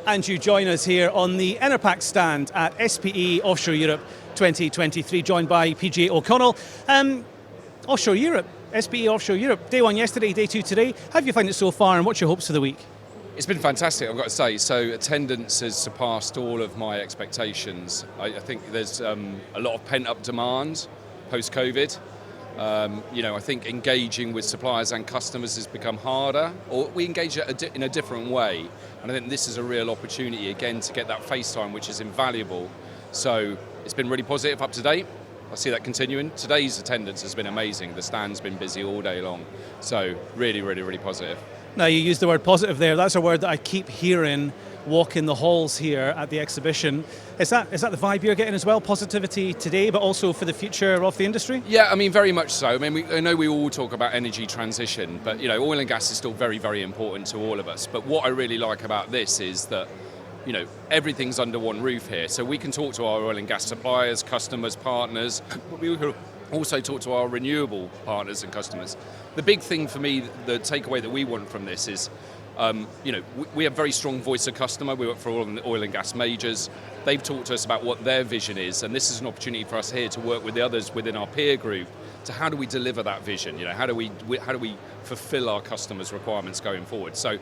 And you join us here on the Enerpac stand at SPE Offshore Europe 2023, joined by PJ O'Connell. Offshore Europe, SPE Offshore Europe, day one yesterday, day two today. How have you found it so far, and what's your hopes for the week? It's been fantastic, I've got to say. So attendance has surpassed all of my expectations. I think there's a lot of pent-up demand post-COVID. I think engaging with suppliers and customers has become harder, or we engage in a different way. And I think this is a real opportunity, again, to get that face time, which is invaluable. So it's been really positive up to date. I see that continuing. Today's attendance has been amazing. The stand's been busy all day long. So really, really, really positive. Now, you used the word positive there. That's a word that I keep hearing walking the halls here at the exhibition. Is that the vibe you're getting as well? Positivity today, but also for the future of the industry? Yeah, I mean, very much so. I mean, I know we all talk about energy transition, but oil and gas is still very, very important to all of us. But what I really like about this is that everything's under one roof here. So we can talk to our oil and gas suppliers, customers, partners, but we can also talk to our renewable partners and customers. The big thing for me, the takeaway that we want from this is, we have a very strong voice of customer. We work for all the oil and gas majors. They've talked to us about what their vision is, and this is an opportunity for us here to work with the others within our peer group to how do we deliver that vision? How do we fulfill our customers' requirements going forward? So,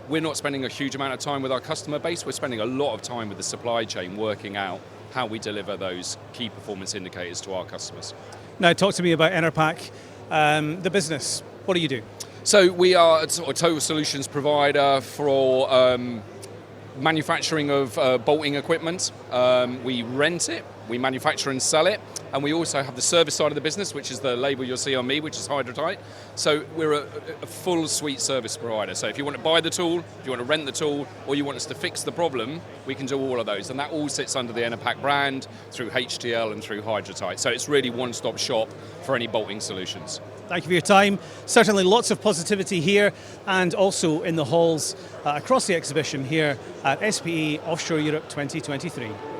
we're not spending a huge amount of time with our customer base. We're spending a lot of time with the supply chain working out how we deliver those key performance indicators to our customers. Now, talk to me about Enerpac, the business. What do you do? So we are a total solutions provider for manufacturing of bolting equipment. We rent it, we manufacture and sell it, and we also have the service side of the business, which is the label you'll see on me, which is Hydrotite. So we're a full suite service provider. So if you want to buy the tool, if you want to rent the tool, or you want us to fix the problem, we can do all of those. And that all sits under the Enerpac brand through HTL and through Hydrotite. So it's really one-stop shop for any bolting solutions. Thank you for your time. Certainly lots of positivity here and also in the halls across the exhibition here at SPE Offshore Europe 2023.